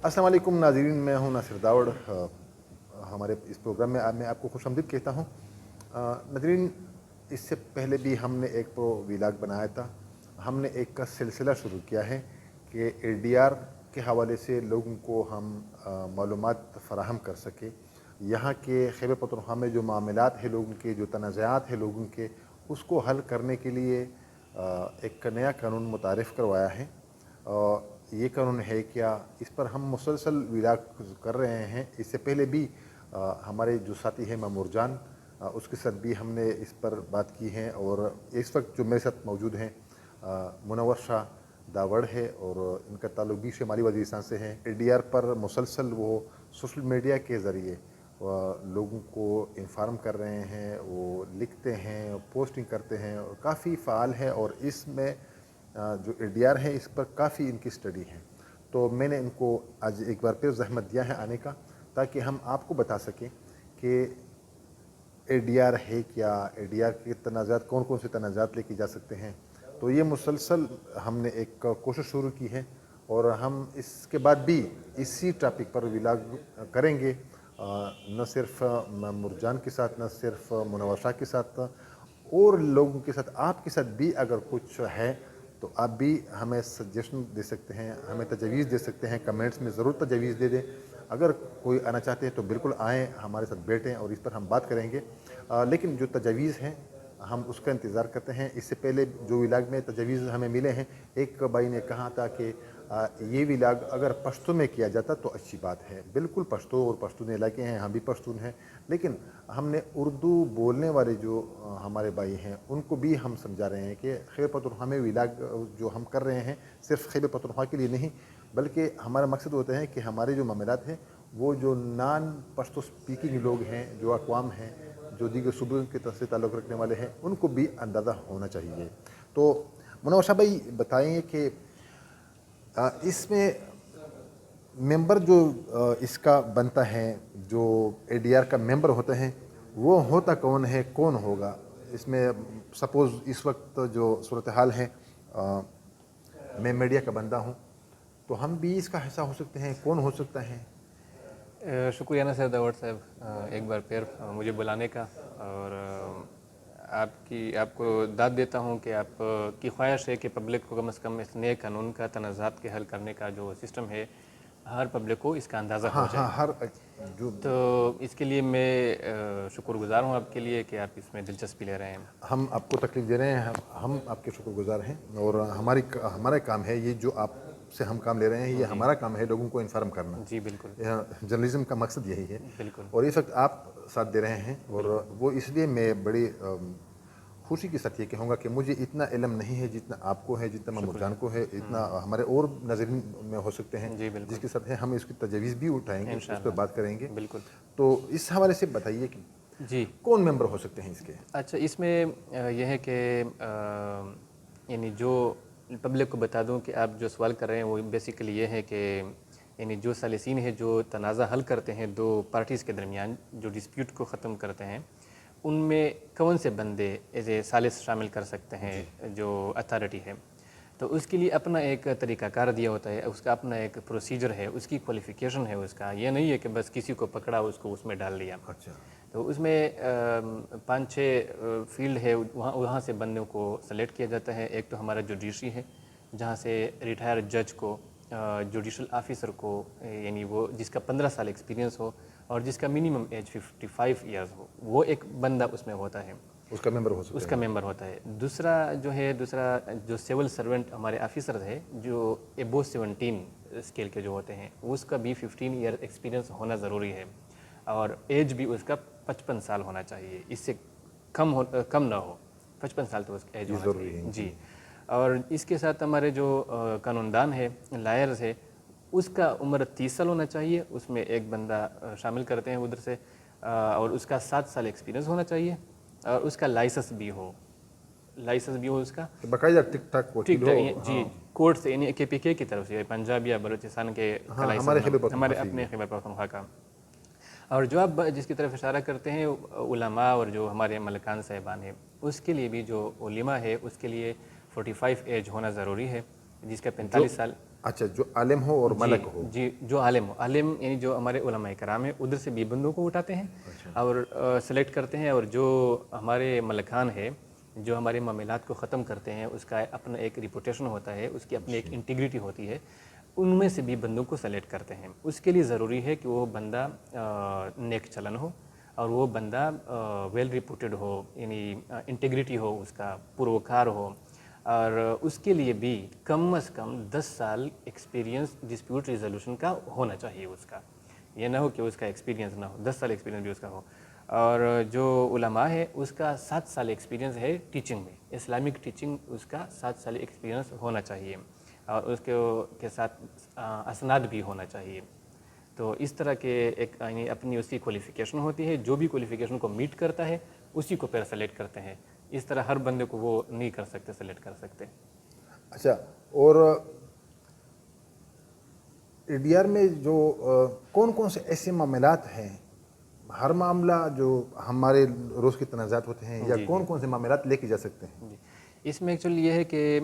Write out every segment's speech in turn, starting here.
السلام علیکم ناظرین، میں ہوں ناصر داوڑ۔ ہمارے اس پروگرام میں میں آپ کو خوش آمدید کہتا ہوں۔ ناظرین، اس سے پہلے بھی ہم نے ایک ویلاگ بنایا تھا۔ ہم نے ایک کا سلسلہ شروع کیا ہے کہ اے ڈی آر کے حوالے سے لوگوں کو ہم معلومات فراہم کر سکیں۔ یہاں کے خیبر پختونخوا میں جو معاملات ہیں لوگوں کے، جو تنازعات ہیں لوگوں کے، اس کو حل کرنے کے لیے ایک نیا قانون متعارف کروایا ہے۔ یہ قانون ہے کیا، اس پر ہم مسلسل ویلاگ کر رہے ہیں۔ اس سے پہلے بھی ہمارے جو ساتھی ہیں مامور جان، اس کے ساتھ بھی ہم نے اس پر بات کی ہے، اور اس وقت جو میرے ساتھ موجود ہیں منور شاہ داوڑ ہے، اور ان کا تعلق بھی شمالی وزیرستان سے ہے۔ اے ڈی آر پر مسلسل وہ سوشل میڈیا کے ذریعے لوگوں کو انفارم کر رہے ہیں، وہ لکھتے ہیں، پوسٹنگ کرتے ہیں، اور کافی فعال ہے، اور اس میں جو اے ڈی آر ہے اس پر کافی ان کی اسٹڈی ہے۔ تو میں نے ان کو آج ایک بار پھر زحمت دیا ہے آنے کا، تاکہ ہم آپ کو بتا سکیں کہ اے ڈی آر ہے کیا، اے ڈی آر کے تنازعات کون کون سے تنازعات لے کے جا سکتے ہیں۔ تو یہ مسلسل ہم نے ایک کوشش شروع کی ہے، اور ہم اس کے بعد بھی اسی ٹاپک پر ویلاگ کریں گے، نہ صرف مامور جان کے ساتھ، نہ صرف منور شاہ کے ساتھ، اور لوگوں کے ساتھ، آپ کے ساتھ بھی اگر کچھ ہے تو آپ بھی ہمیں سجیشن دے سکتے ہیں، ہمیں تجاویز دے سکتے ہیں۔ کمنٹس میں ضرور تجاویز دے دیں۔ اگر کوئی آنا چاہتے ہیں تو بالکل آئیں، ہمارے ساتھ بیٹھیں، اور اس پر ہم بات کریں گے۔ لیکن جو تجاویز ہیں ہم اس کا انتظار کرتے ہیں۔ اس سے پہلے جو ویلاگ میں تجاویز ہمیں ملے ہیں، ایک بھائی نے کہا تھا کہ یہ ویلاگ اگر پشتو میں کیا جاتا تو اچھی بات ہے۔ بالکل پشتو اور پشتون علاقے ہیں، ہم بھی پشتون ہیں، لیکن ہم نے اردو بولنے والے جو ہمارے بھائی ہیں ان کو بھی ہم سمجھا رہے ہیں کہ خیبر پختونخوا میں ویلاگ جو ہم کر رہے ہیں صرف خیبر پختونخوا کے لیے نہیں، بلکہ ہمارا مقصد ہوتا ہے کہ ہمارے جو معاملات ہیں وہ جو نان پشتو سپیکنگ لوگ ہیں، جو اقوام ہیں، جو دیگر صوبوں کے طرف سے تعلق رکھنے والے ہیں، ان کو بھی اندازہ ہونا چاہیے۔ تو منور شاہ بھائی بتائیں کہ اس میں ممبر جو اس کا بنتا ہے، جو اے ڈی آر کا ممبر ہوتا ہے، وہ ہوتا کون ہے، کون ہوگا؟ اس میں سپوز اس وقت جو صورتحال ہے، میں میڈیا کا بندہ ہوں، تو ہم بھی اس کا حصہ ہو سکتے ہیں، کون ہو سکتا ہے؟ شکریہ ناصر داوڑ صاحب ایک بار پھر مجھے بلانے کا، اور آپ کو داد دیتا ہوں کہ آپ کی خواہش ہے کہ پبلک کو کم از کم اس نئے قانون کا تنازعات کے حل کرنے کا جو سسٹم ہے، ہر پبلک کو اس کا اندازہ ہو جائے۔ ہر جو تو اس کے لیے میں شکر گزار ہوں آپ کے لیے کہ آپ اس میں دلچسپی لے رہے ہیں۔ ہم آپ کو تکلیف دے رہے ہیں، ہم آپ کے شکر گزار ہیں، اور ہمارا کام ہے، یہ جو آپ سے ہم کام لے رہے ہیں، یہ ہمارا کام ہے لوگوں کو انفارم کرنا۔ جی بالکل جرنلزم کا مقصد یہی ہے، بالکل اور اس وقت آپ ساتھ دے رہے ہیں، اور وہ اس لیے میں بڑی خوشی کے ساتھ یہ کہوں گا کہ مجھے اتنا علم نہیں ہے جتنا آپ کو ہے، جتنا مامور جان کو ہے، اتنا ہمارے اور ناظرین میں ہو سکتے ہیں جی بالکل جس کے ساتھ ہے۔ ہم اس کی تجاویز بھی اٹھائیں گے، اس پر انشاءاللہ بات کریں گے۔ بالکل تو اس حوالے سے بتائیے کہ جی۔ کون ممبر ہو سکتے ہیں اس کے؟ اچھا، اس میں یہ ہے کہ یعنی جو پبلک کو بتا دوں کہ آپ جو سوال کر رہے ہیں وہ بیسیکلی یہ ہے کہ یعنی جو ثالثین ہیں جو تنازع حل کرتے ہیں دو پارٹیز کے درمیان، جو ڈسپیوٹ کو ختم کرتے ہیں، ان میں کون سے بندے ایز اے ثالث شامل کر سکتے ہیں جو اتھارٹی ہے۔ تو اس کے لیے اپنا ایک طریقہ کار دیا ہوتا ہے، اس کا اپنا ایک پروسیجر ہے، اس کی کوالیفیکیشن ہے۔ اس کا یہ نہیں ہے کہ بس کسی کو پکڑا اس کو اس میں ڈال دیا۔ اچھا، تو اس میں 5-6 فیلڈ ہے، وہاں سے بندوں کو سلیکٹ کیا جاتا ہے۔ ایک تو ہمارا جوڈیشری ہے، جہاں سے ریٹائر جج کو، جوڈیشل آفیسر کو، یعنی وہ جس کا 15 سال ایکسپیرینس ہو اور جس کا منیمم ایج 55 ایئرز ہو، وہ ایک بندہ اس میں ہوتا ہے، اس کا ممبر ہو سکتے اس ہیں۔ کا ممبر ہوتا ہے۔ دوسرا جو سول سرونٹ ہمارے آفیسر ہے، جو ابو 17 اسکیل کے جو ہوتے ہیں، اس کا بھی 15 ایئر ایکسپیرینس ہونا ضروری ہے، اور ایج بھی اس کا 55 سال ہونا چاہیے، اس سے کم نہ ہو۔ 55 سال تو اس کا ایج یہ ہونا ضروری چاہیے ہے جی۔ اور اس کے ساتھ ہمارے جو قانون دان ہے، لائرز ہے، اس کا عمر 30 سال ہونا چاہیے، اس میں ایک بندہ شامل کرتے ہیں ادھر سے، اور اس کا 7 سال ایکسپیرینس ہونا چاہیے، اور اس کا لائسنس بھی ہو اس کا باقاعدہ ٹک ٹاک وکیل ٹھیک ہو۔ جی، کورٹ سے، یعنی کے پی کے کی طرف سے، پنجاب یا بلوچستان کے کا ہاں، ہمارے لائسنس، خیبر پختونخوا ہمارے سے اپنے خیبر پختونخوا کا۔ اور جو آپ جس کی طرف اشارہ کرتے ہیں علماء اور جو ہمارے ملکان صاحبان ہیں، اس کے لیے بھی جو علماء ہے اس کے لیے 45 ایج ہونا ضروری ہے، جس کا 45 سال اچھا، جو عالم ہو اور ملک ہو. جی جو عالم ہو، عالم یعنی جو ہمارے علماء کرام ہیں ادھر سے بھی بندوں کو اٹھاتے ہیں اور سلیکٹ کرتے ہیں، اور جو ہمارے ملکان ہے جو ہمارے معاملات کو ختم کرتے ہیں، اس کا اپنا ایک ریپوٹیشن ہوتا ہے، اس کی اپنی ایک انٹیگریٹی ہوتی ہے، ان میں سے بھی بندوں کو سلیکٹ کرتے ہیں. اس کے لیے ضروری ہے کہ وہ بندہ نیک چلن ہو اور وہ بندہ ویل ریپوٹیڈ ہو، یعنی انٹیگریٹی ہو، اس کا پروکار ہو، اور اس کے لیے بھی کم از کم 10 سال ایکسپیرینس ڈسپیوٹ ریزولوشن کا ہونا چاہیے. اس کا یہ نہ ہو کہ اس کا ایکسپیرینس نہ ہو، 10 سال ایکسپیرینس بھی اس کا ہو. اور جو علماء ہے اس کا 7 سال ایکسپیرینس ہے ٹیچنگ میں، اسلامک ٹیچنگ، اس کا 7 سال ایکسپیرینس ہونا چاہیے، اور اس کے ساتھ اسناد بھی ہونا چاہیے. تو اس طرح کے ایک یعنی اپنی اس کی کوالیفیکیشن ہوتی ہے، جو بھی کوالیفیکیشن کو میٹ کرتا ہے اسی کو پھر سلیکٹ کرتے ہیں. اس طرح ہر بندے کو وہ نہیں کر سکتے، سلیکٹ کر سکتے. اچھا، اور اے ڈی آر میں جو کون کون سے ایسے معاملات ہیں، ہر معاملہ جو ہمارے روز کے تنازعات ہوتے ہیں، یا کون کون سے معاملات لے کے جا سکتے ہیں؟ جی، اس میں ایکچولی یہ ہے کہ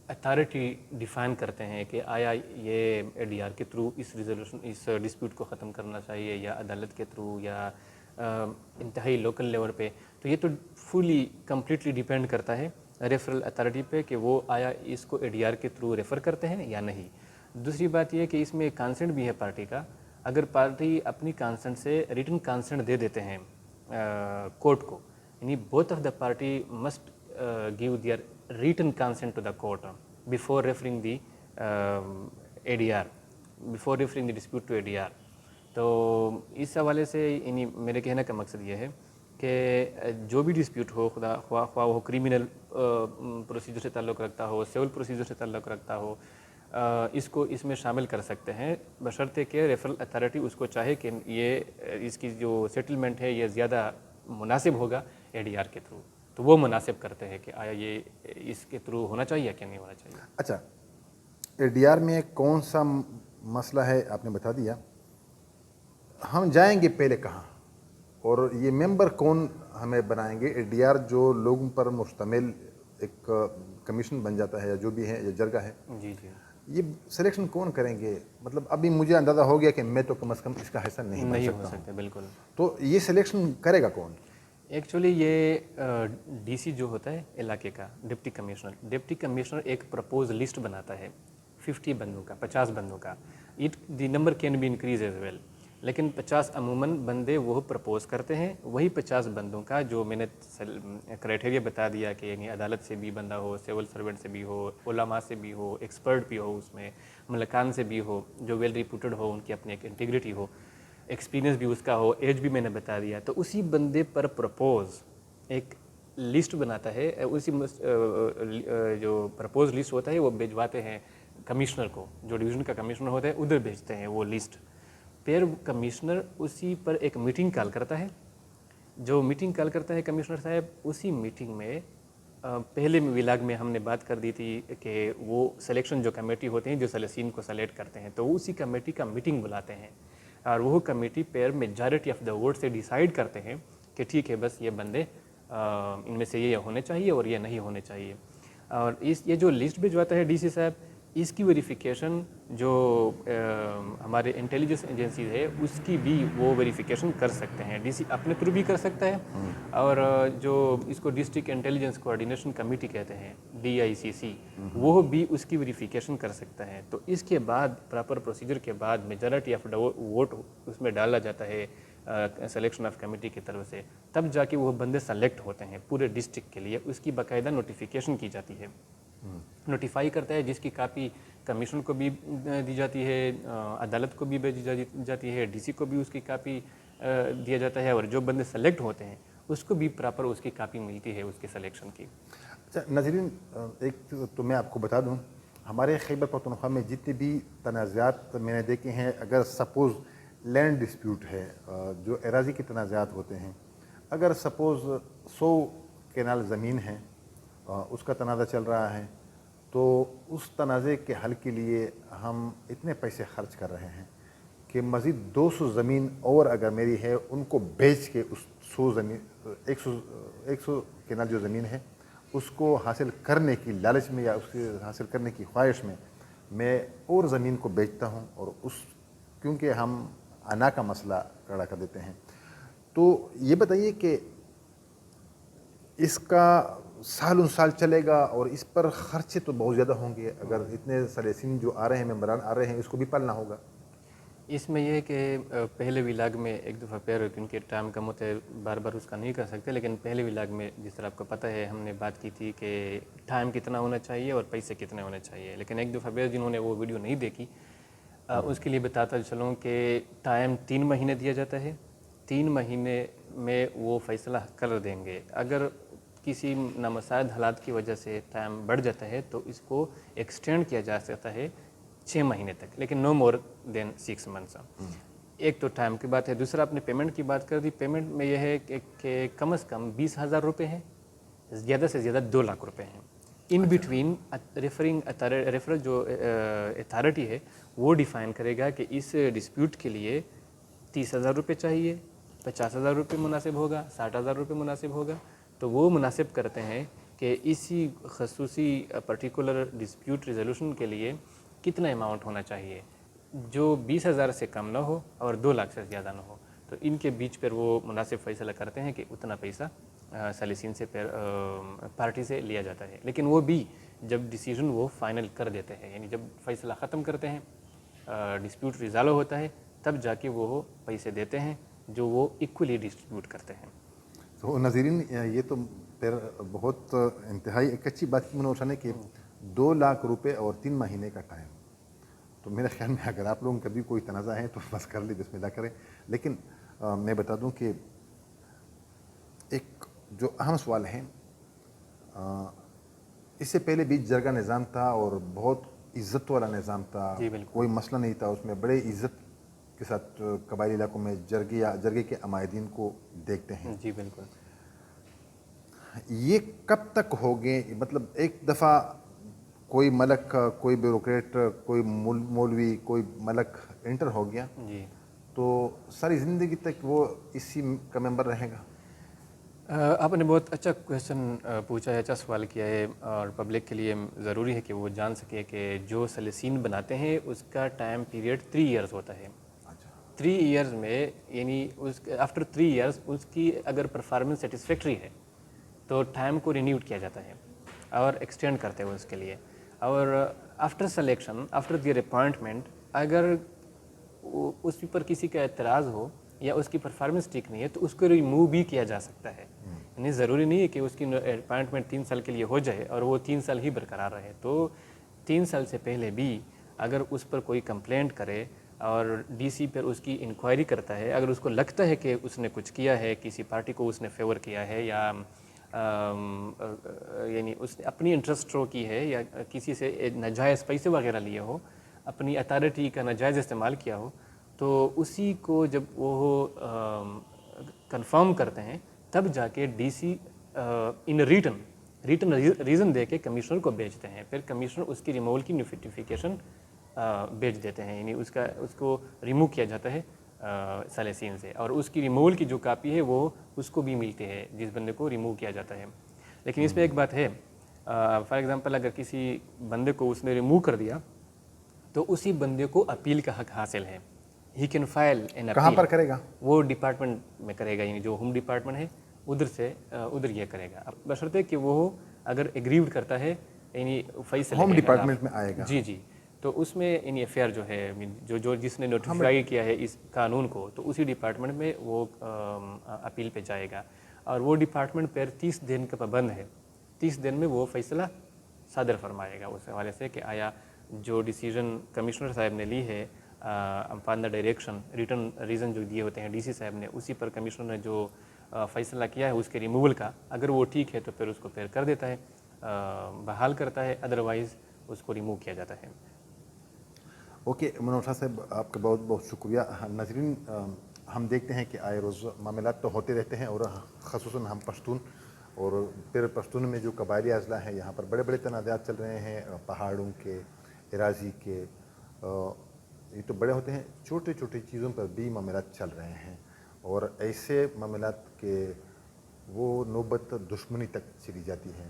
اتھارٹی ڈیفائن کرتے ہیں کہ آیا یہ اے ڈی آر کے تھرو اس ریزولوشن، اس ڈسپیوٹ کو ختم کرنا چاہیے، یا عدالت کے تھرو، یا انتہائی لوکل لیول پہ. تو یہ تو فلی کمپلیٹلی ڈیپینڈ کرتا ہے ریفرل اتھارٹی پہ کہ وہ آیا اس کو اے ڈی آر کے تھرو ریفر کرتے ہیں یا نہیں. دوسری بات یہ ہے کہ اس میں کانسنٹ بھی ہے پارٹی کا. اگر پارٹی اپنی کانسنٹ سے ریٹن کانسنٹ دے دیتے ہیں کورٹ کو، یعنی both of the party must give their written consent to the court before referring the A D R, before referring the dispute to A D R. تو اس حوالے سے یعنی میرے کہنے کا مقصد یہ ہے کہ جو بھی ڈسپیوٹ ہو، خواہ وہ کرمنل پروسیجر سے تعلق رکھتا ہو، سول پروسیجر سے تعلق رکھتا ہو، اس کو اس میں شامل کر سکتے ہیں، بشرطے کہ ریفرل اتھارٹی اس کو چاہے کہ یہ اس کی جو سیٹلمنٹ ہے یہ زیادہ مناسب ہوگا اے ڈی آر کے تھرو، تو وہ مناسب کرتے ہیں کہ آیا یہ اس کے تھرو ہونا چاہیے یا کہ نہیں ہونا چاہیے. اچھا، اے ڈی آر میں کون سا مسئلہ ہے آپ نے بتا دیا. ہم جائیں گے پہلے کہاں، اور یہ ممبر کون ہمیں بنائیں گے؟ اے ڈی آر جو لوگوں پر مشتمل ایک کمیشن بن جاتا ہے، یا جو بھی ہے، یا جرگہ ہے، جی جی، یہ سلیکشن کون کریں گے؟ مطلب ابھی مجھے اندازہ ہو گیا کہ میں تو کم از کم اس کا حصہ نہیں بن نہیں ہو سکتا ہوں، سکتے بالکل. تو یہ سلیکشن کرے گا کون؟ ایکچولی یہ ڈی سی جو ہوتا ہے علاقے کا، ڈپٹی کمشنر ایک پرپوز لسٹ بناتا ہے 50 بندوں کا، 50 بندوں کا. The number can be increase as well, لیکن 50 عموماً بندے وہ پرپوز کرتے ہیں. وہی 50 بندوں کا جو میں نے کرائٹیریا بتا دیا کہ یعنی عدالت سے بھی بندہ ہو، سول سرونٹ سے بھی ہو، علماء سے بھی ہو، ایکسپرٹ بھی ہو، اس میں ملکان سے بھی ہو، جو ویل ریپوٹڈ ہو، ان کی اپنی ایک انٹیگریٹی ہو، ایکسپیرینس بھی اس کا ہو، ایج بھی میں نے بتا دیا. تو اسی بندے پر پرپوز ایک لسٹ بناتا ہے، اسی جو پرپوز لسٹ ہوتا ہے وہ بھیجواتے ہیں کمشنر کو، جو ڈویژن کا کمشنر ہوتا ہے ادھر بھیجتے ہیں وہ لسٹ. پھر کمشنر اسی پر ایک میٹنگ کال کرتا ہے. جو میٹنگ کال کرتا ہے کمشنر صاحب، اسی میٹنگ میں پہلے ولاگ میں ہم نے بات کر دی تھی کہ وہ سلیکشن جو کمیٹی ہوتے ہیں جو سلیسین کو سلیکٹ کرتے ہیں، تو اسی کمیٹی کا میٹنگ بلاتے ہیں، اور وہ committee per majority of the vote سے ڈیسائیڈ کرتے ہیں کہ ٹھیک ہے بس یہ بندے ان میں سے یہ ہونے چاہیے اور یہ نہیں ہونے چاہیے. اور یہ جو لسٹ بھجواتا ہے ڈی سی صاحب، اس کی ویریفیکیشن جو ہمارے انٹیلیجنس ایجنسیز ہے اس کی بھی وہ ویریفیکیشن کر سکتے ہیں. ڈی سی اپنے تھرو بھی کر سکتا ہے، اور جو اس کو ڈسٹرکٹ انٹیلیجنس کوآرڈینیشن کمیٹی کہتے ہیں DICC، وہ بھی اس کی ویریفیکیشن کر سکتا ہے. تو اس کے بعد پراپر پروسیجر کے بعد میجارٹی آف ووٹ اس میں ڈالا جاتا ہے سلیکشن آف کمیٹی کی طرف سے، تب جا کے وہ بندے سلیکٹ ہوتے ہیں پورے ڈسٹرکٹ کے لیے. اس کی باقاعدہ نوٹیفیکیشن کی جاتی ہے، نوٹیفائی کرتا ہے، جس کی کاپی کمیشن کو بھی دی جاتی ہے، عدالت کو بھی بھیجی جاتی ہے، ڈی سی کو بھی اس کی کاپی دیا جاتا ہے، اور جو بندے سلیکٹ ہوتے ہیں اس کو بھی پراپر اس کی کاپی ملتی ہے اس کے سلیکشن کی. اچھا ناظرین، ایک تو میں آپ کو بتا دوں، ہمارے خیبر پختونخوا میں جتنے بھی تنازعات میں نے دیکھے ہیں، اگر سپوز لینڈ ڈسپیوٹ ہے، جو اراضی کے تنازعات ہوتے ہیں، اگر سپوز 100 کینال زمین ہے، اس کا تنازع چل رہا ہے، تو اس تنازع کے حل کے لیے ہم اتنے پیسے خرچ کر رہے ہیں کہ مزید 200 زمین اور اگر میری ہے ان کو بیچ کے اس 100 زمین 100 کینال جو زمین ہے اس کو حاصل کرنے کی لالچ میں، یا اس کے حاصل کرنے کی خواہش میں میں اور زمین کو بیچتا ہوں اور کیونکہ ہم انا کا مسئلہ کھڑا کر دیتے ہیں. تو یہ بتائیے کہ اس کا سالوں سال چلے گا اور اس پر خرچے تو بہت زیادہ ہوں گے. اگر اتنے سلیسین جو آ رہے ہیں، ممبران آ رہے ہیں، اس کو بھی پالنا ہوگا. اس میں یہ ہے کہ پہلے ولاگ میں ایک دفعہ پھر کیونکہ ٹائم کم ہوتا ہے بار بار اس کا نہیں کر سکتے، لیکن پہلے ولاگ میں جس طرح آپ کو پتہ ہے ہم نے بات کی تھی کہ ٹائم کتنا ہونا چاہیے اور پیسے کتنے ہونے چاہیے. لیکن ایک دفعہ پھر جنہوں نے وہ ویڈیو نہیں دیکھی اس کے لیے بتاتا چلوں کہ ٹائم 3 مہینے دیا جاتا ہے. 3 مہینے میں وہ فیصلہ کر دیں گے. اگر کسی نامساعد حالات کی وجہ سے ٹائم بڑھ جاتا ہے تو اس کو ایکسٹینڈ کیا جا سکتا ہے 6 مہینے تک، لیکن نو مور دین 6 منتھس. ایک تو ٹائم کی بات ہے. دوسرا آپ نے پیمنٹ کی بات کر دی. پیمنٹ میں یہ ہے کہ کم از کم 20,000 روپے ہیں، زیادہ سے زیادہ 2 لاکھ روپے ہیں. ان بٹوین ریفرل جو اتھارٹی ہے وہ ڈیفائن کرے گا کہ اس ڈسپیوٹ کے لیے 30,000 روپے چاہیے، 50,000 روپے مناسب ہوگا، 60,000 روپے مناسب ہوگا. تو وہ مناسب کرتے ہیں کہ اسی خصوصی پرٹیکولر ڈسپیوٹ ریزولوشن کے لیے کتنا اماؤنٹ ہونا چاہیے جو 20,000 سے کم نہ ہو اور 2 لاکھ سے زیادہ نہ ہو. تو ان کے بیچ پر وہ مناسب فیصلہ کرتے ہیں کہ اتنا پیسہ سلیسین سے پارٹی سے لیا جاتا ہے. لیکن وہ بھی جب ڈیسیژن وہ فائنل کر دیتے ہیں، یعنی جب فیصلہ ختم کرتے ہیں، ڈسپیوٹ ریزالو ہوتا ہے، تب جا کے وہ پیسے دیتے ہیں جو وہ ایکولی ڈسٹریبیوٹ کرتے ہیں. تو ناظرین، یہ تو پھر بہت انتہائی ایک اچھی بات کی منوشا نے کہ 2 لاکھ روپے اور 3 مہینے کا ٹائم. تو میرے خیال میں اگر آپ لوگوں کا بھی کوئی تنازع ہے تو بس کر لیں، بسم اللہ کریں. لیکن میں بتا دوں کہ ایک جو اہم سوال ہے، اس سے پہلے بھی جرگہ نظام تھا اور بہت عزت والا نظام تھا. جی بالکل. کوئی مسئلہ نہیں تھا اس میں. بڑے عزت کے ساتھ قبائلی علاقوں میں جرگے کے عمائدین کو دیکھتے ہیں. جی بالکل. یہ کب تک ہوگے؟ مطلب ایک دفعہ کوئی ملک، کوئی بیوروکریٹ، کوئی مولوی، کوئی ملک انٹر ہو گیا جی تو ساری زندگی تک وہ اسی کا ممبر رہے گا؟ آپ نے بہت اچھا کویشچن پوچھا ہے، اچھا سوال کیا ہے. اور پبلک کے لیے ضروری ہے کہ وہ جان سکے کہ جو سلیسین بناتے ہیں اس کا ٹائم پیریڈ 3 ایئرز ہوتا ہے. 3 ایئرز میں یعنی آفٹر 3 ایئرز اس کی اگر پرفارمنس سیٹسفیکٹری ہے تو ٹائم کو رینیوڈ کیا جاتا ہے اور ایکسٹینڈ کرتے ہیں اس کے لیے. اور after selection, after their appointment, اگر اس پر کسی کا اعتراض ہو یا اس کی پرفارمنس ٹھیک نہیں ہے تو اس کو ریموو بھی کیا جا سکتا ہے. یعنی ضروری نہیں ہے کہ اس کی اپوائنٹمنٹ 3 سال کے لیے ہو جائے اور وہ 3 سال ہی برقرار رہے. تو 3 سال سے پہلے بھی اگر اس پر کوئی کمپلینٹ کرے اور ڈی سی پر اس کی انکوائری کرتا ہے، اگر اس کو لگتا ہے کہ اس نے کچھ کیا ہے، کسی پارٹی کو اس نے فیور کیا ہے یا یعنی اس نے اپنی انٹرسٹ شو کی ہے یا کسی سے ناجائز پیسے وغیرہ لیے ہو، اپنی اتھارٹی کا ناجائز استعمال کیا ہو، تو اسی کو جب وہ کنفرم کرتے ہیں تب جا کے D C in written reason دے کے کمشنر کو بھیجتے ہیں. پھر کمشنر اس کی ریموول کی نوٹیفیکیشن بھیج دیتے ہیں. یعنی اس کو ریموو کیا جاتا ہے سلیسین سے، اور اس کی ریموول کی جو کاپی ہے وہ اس کو بھی ملتی ہے جس بندے کو ریموو کیا جاتا ہے. لیکن اس میں ایک بات ہے، فار ایگزامپل اگر کسی بندے کو اس نے ریموو کر دیا تو اسی بندے کو اپیل کا حق حاصل ہے. He can file an appeal. کہاں پر کرے گا؟ وہ ڈپارٹمنٹ میں کرے گا، یعنی جو ہوم ڈپارٹمنٹ ہے ادھر سے ادھر یہ کرے گا، بشرطے کہ وہ اگر ایگریوڈ کرتا ہے یعنی فیصلے ہوم کے خلاف. ڈپارٹمنٹ میں آئے گا. جی جی. تو اس میں یعنی ایف آئی آر جو ہے جو جس نے نوٹیفائی کیا ہے اس قانون کو، تو اسی ڈپارٹمنٹ میں وہ اپیل پہ جائے گا. اور وہ ڈپارٹمنٹ پھر 30 دن کا پابند ہے. 30 دن میں وہ فیصلہ صادر فرمائے گا اس حوالے سے کہ آیا جو ڈیسیژن کمشنر صاحب نے لی ہے upon the direction, return reason جو دیے ہوتے ہیں ڈی سی صاحب نے، اسی پر کمشنر نے جو فیصلہ کیا ہے اس کے ریموول کا، اگر وہ ٹھیک ہے تو پھر اس کو پھر کر دیتا ہے، بحال کرتا ہے، ادروائز اس کو ریموو کیا جاتا ہے. اوکے منوشا صاحب، آپ کا بہت بہت شکریہ. ناظرین، ہم دیکھتے ہیں کہ آئے روز معاملات تو ہوتے رہتے ہیں، اور خصوصاً ہم پشتون اور پھر پشتون میں جو قبائلی اضلاع ہیں یہاں پر بڑے بڑے تنازعات چل رہے ہیں، پہاڑوں کے، اراضی کے. یہ تو بڑے ہوتے ہیں، چھوٹی چھوٹی چیزوں پر بھی معاملات چل رہے ہیں، اور ایسے معاملات کے وہ نوبت دشمنی تک چلی جاتی ہے.